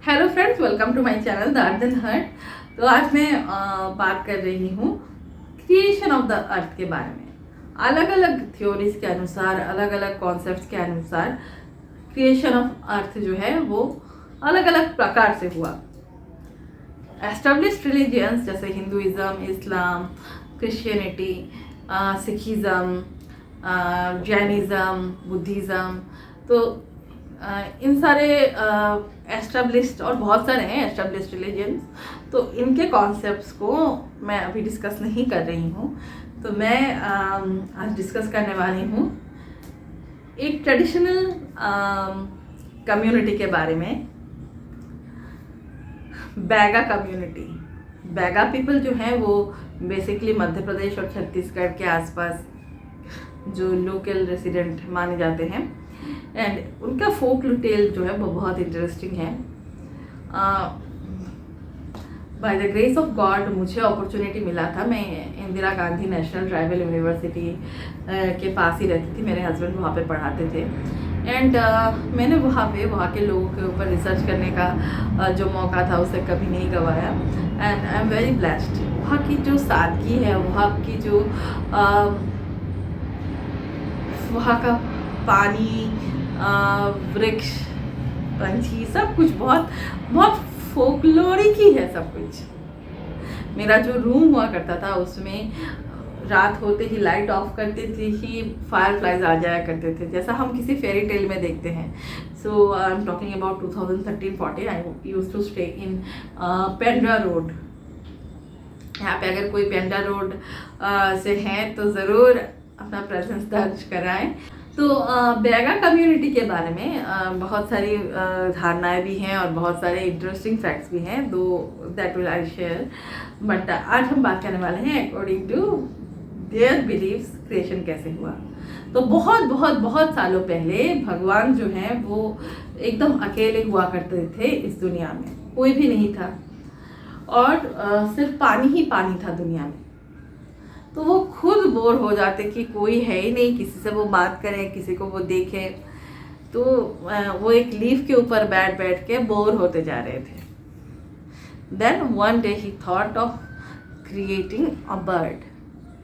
Hello friends, welcome to my channel the earth and hurt. तो आज मैं बात कर रही हूँ क्रिएशन ऑफ द अर्थ के बारे में। अलग अलग थ्योरीज के अनुसार, अलग अलग कॉन्सेप्ट्स के अनुसार क्रिएशन ऑफ अर्थ जो है वो अलग अलग प्रकार से हुआ। एस्टेब्लिश्ड रिलीजियंस जैसे हिंदुइज्म, इस्लाम, क्रिश्चियनिटी, सिखिज्म, जैनिज्म, बुद्धिज़्म, तो इन सारे एस्टेब्लिश्ड और बहुत सारे हैं एस्टेब्लिश्ड रिलीजन्स। तो इनके कॉन्सेप्ट्स को मैं अभी डिस्कस नहीं कर रही हूँ। तो मैं आज डिस्कस करने वाली हूँ एक ट्रेडिशनल कम्युनिटी के बारे में। बैगा कम्युनिटी। बैगा पीपल जो हैं वो बेसिकली मध्य प्रदेश और छत्तीसगढ़ के आसपास जो लोकल रेसिडेंट माने जाते हैं। एंड उनका फोक टेल जो है वो बहुत इंटरेस्टिंग है। By the grace of God मुझे अपॉर्चुनिटी मिला था। मैं Indira Gandhi national tribal university के पास ही रहती थी। मेरे हस्बैंड वहाँ पे पढ़ाते थे एंड मैंने वहाँ के लोगों के ऊपर रिसर्च करने का जो मौका था उसे कभी नहीं गंवाया। And I am very blessed. वहाँ की जो सादगी है, वहाँ की जो वहाँ का पानी, वृक्ष, पंछी, सब कुछ बहुत बहुत फोकलोरिक ही है सब कुछ। मेरा जो रूम हुआ करता था उसमें रात होते ही लाइट ऑफ करते थे ही फायर फ्लाइज आ जाया करते थे, जैसा हम किसी फेरी टेल में देखते हैं। So I am talking about 2013-14। I used to stay in Pendra Road. यहाँ पे अगर कोई पेंड्रा रोड से हैं तो ज़रूर अपना प्रेजेंस दर्ज कराएं। तो बैगा कम्युनिटी के बारे में बहुत सारी धारणाएं भी हैं और बहुत सारे इंटरेस्टिंग फैक्ट्स भी हैं, those that will I share. But आज हम बात करने वाले हैं according to their beliefs creation कैसे हुआ। तो बहुत बहुत बहुत सालों पहले भगवान जो हैं वो एकदम अकेले हुआ करते थे। इस दुनिया में कोई भी नहीं था और सिर्फ पानी ही पानी था दुनिया में। तो वो खुद बोर हो जाते कि कोई है ही नहीं, किसी से वो बात करें, किसी को वो देखे। तो वो एक लीफ के ऊपर बैठ बैठ के बोर होते जा रहे थे। Then one day he thought of creating a bird.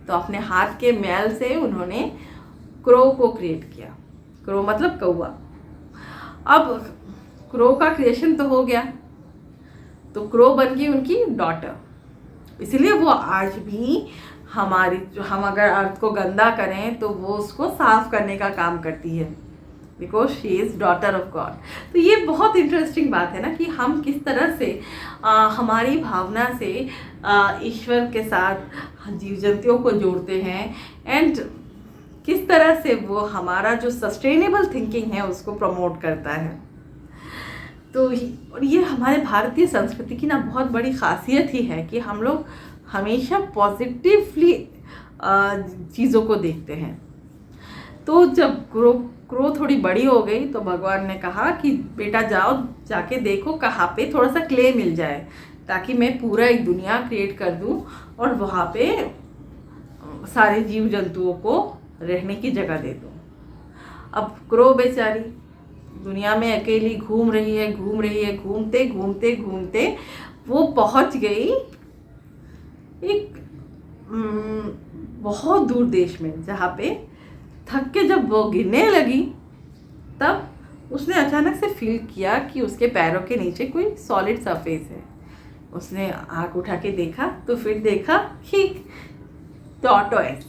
तो अपने हाथ के मैल से उन्होंने क्रो को क्रिएट किया। क्रो मतलब कौवा। अब क्रो का क्रिएशन तो हो गया, तो क्रो बन गई उनकी डॉटर। इसलिए वो आज भी हमारी जो हम अगर अर्थ को गंदा करें तो वो उसको साफ करने का काम करती है, because she is daughter of God. तो ये बहुत इंटरेस्टिंग बात है ना कि हम किस तरह से हमारी भावना से ईश्वर के साथ जीव जंतुओं को जोड़ते हैं एंड किस तरह से वो हमारा जो सस्टेनेबल थिंकिंग है उसको प्रमोट करता है। तो और ये हमारे भारतीय संस्कृति की ना बहुत बड़ी खासियत ही है कि हम लोग हमेशा पॉजिटिवली चीज़ों को देखते हैं। तो जब क्रो थोड़ी बड़ी हो गई तो भगवान ने कहा कि बेटा जाओ, जाके देखो कहाँ पे थोड़ा सा क्ले मिल जाए ताकि मैं पूरा एक दुनिया क्रिएट कर दूँ और वहाँ पे सारे जीव जंतुओं को रहने की जगह दे दूँ। अब क्रो बेचारी दुनिया में अकेली घूम रही है, घूमते घूमते घूमते वो पहुँच गई एक बहुत दूर देश में, जहाँ पे थक के जब वो गिरने लगी तब उसने अचानक से फील किया कि उसके पैरों के नीचे कोई सॉलिड सरफेस है। उसने आँख उठा के देखा तो फिर देखा कि टॉर्टोइस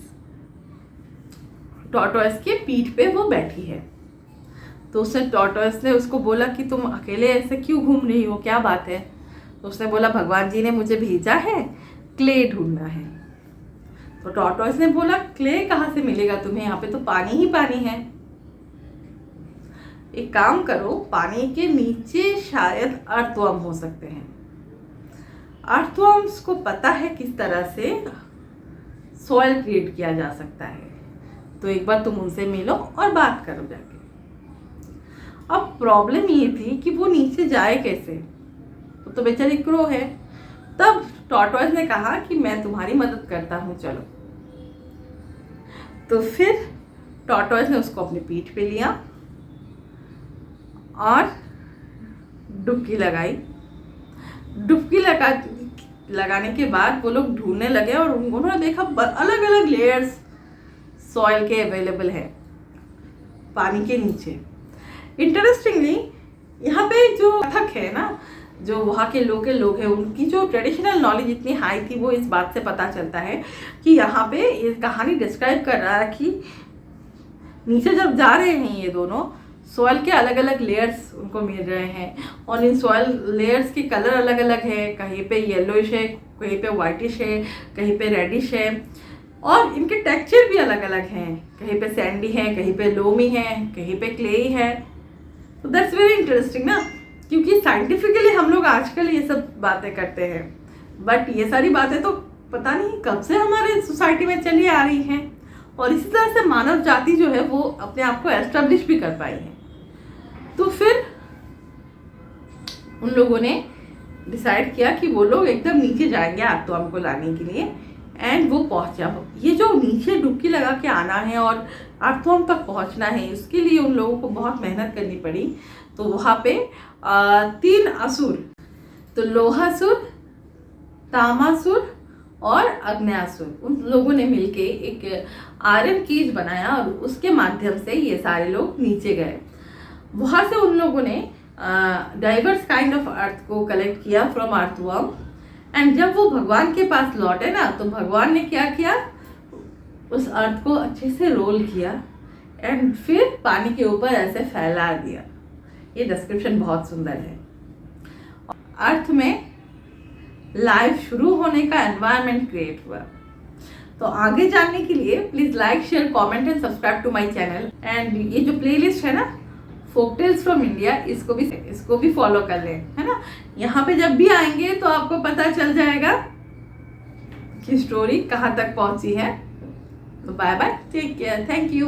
के पीठ पे वो बैठी है। तो उसने टॉर्टोइस ने उसको बोला कि तुम अकेले ऐसे क्यों घूम रही हो, क्या बात है। तो उसने बोला भगवान जी ने मुझे भेजा है क्ले ढूंढना है। तो टॉर्टोइस ने बोला क्ले कहाँ से मिलेगा तुम्हें, यहाँ पे तो पानी ही पानी है। एक काम करो, पानी के नीचे शायद अर्थवर्म हो सकते हैं। अर्थवर्म्स को पता है किस तरह से सॉइल क्रिएट किया जा सकता है, तो एक बार तुम उनसे मिलो और बात करो जाके। अब प्रॉब्लम ये थी कि वो नीचे जाए कैसे, तो बेचारी क्रो है। तब टॉर्टोइस ने कहा कि मैं तुम्हारी मदद करता हूँ, चलो। तो फिर टॉर्टोइस ने उसको अपनी पीठ पे लिया और डुबकी लगाई। डुबकी लगाने के बाद वो लोग ढूंढने लगे और उन्होंने देखा अलग अलग लेयर्स सॉइल के अवेलेबल है पानी के नीचे। इंटरेस्टिंगली यहाँ पे जो कथक है ना, जो वहाँ के लोकल लोग हैं, उनकी जो ट्रेडिशनल नॉलेज इतनी हाई थी, वो इस बात से पता चलता है कि यहाँ पे ये कहानी डिस्क्राइब कर रहा है कि नीचे जब जा रहे हैं ये दोनों, सॉइल के अलग अलग लेयर्स उनको मिल रहे हैं और इन सॉइल लेयर्स के कलर अलग अलग है। कहीं पे येलोइश है, कहीं पे वाइटिश है, कहीं पे रेडिश है और इनके टेक्सचर भी अलग अलग हैं। कहीं पे सैंडी है, कहीं पे लोमी है, कहीं पे क्लेई है। तो दैट्स वेरी इंटरेस्टिंग ना, क्योंकि साइंटिफिकली हम लोग आजकल ये सब बातें करते हैं, बट ये सारी बातें तो पता नहीं कब से हमारे सोसाइटी में चली आ रही हैं और इसी तरह से मानव जाति जो है वो अपने आप को एस्टेब्लिश भी कर पाई है। तो फिर उन लोगों ने डिसाइड किया कि वो लोग एकदम नीचे जाएंगे आर्थुआम को लाने के लिए। एंड वो पहुंचा। ये जो नीचे डुबकी लगा के आना है और आर्थुआम तक पहुंचना है, इसके लिए उन लोगों को बहुत मेहनत करनी पड़ी। तो वहाँ पे 3 असुर, तो लोहासुर, तामासुर और अग्न्यासुर, उन लोगों ने मिलके एक आयरन कीज बनाया और उसके माध्यम से ये सारे लोग नीचे गए। वहाँ से उन लोगों ने डाइवर्स काइंड ऑफ अर्थ को कलेक्ट किया फ्रॉम आर्थुआम। एंड जब वो भगवान के पास लौटे ना, तो भगवान ने क्या किया, उस अर्थ को अच्छे से रोल किया एंड फिर पानी के ऊपर ऐसे फैला दिया। ये डिस्क्रिप्शन बहुत सुंदर है। अर्थ में लाइफ शुरू होने का एनवायरनमेंट क्रिएट हुआ। तो आगे जानने के लिए please like, share, comment and subscribe to my channel. And ये जो प्लेलिस्ट है ना, फोक टेल्स फ्रॉम इंडिया, इसको भी फॉलो कर लें, है ना। यहाँ पे जब भी आएंगे तो आपको पता चल जाएगा कि स्टोरी कहाँ तक पहुंची है। तो bye bye, take care, thank you.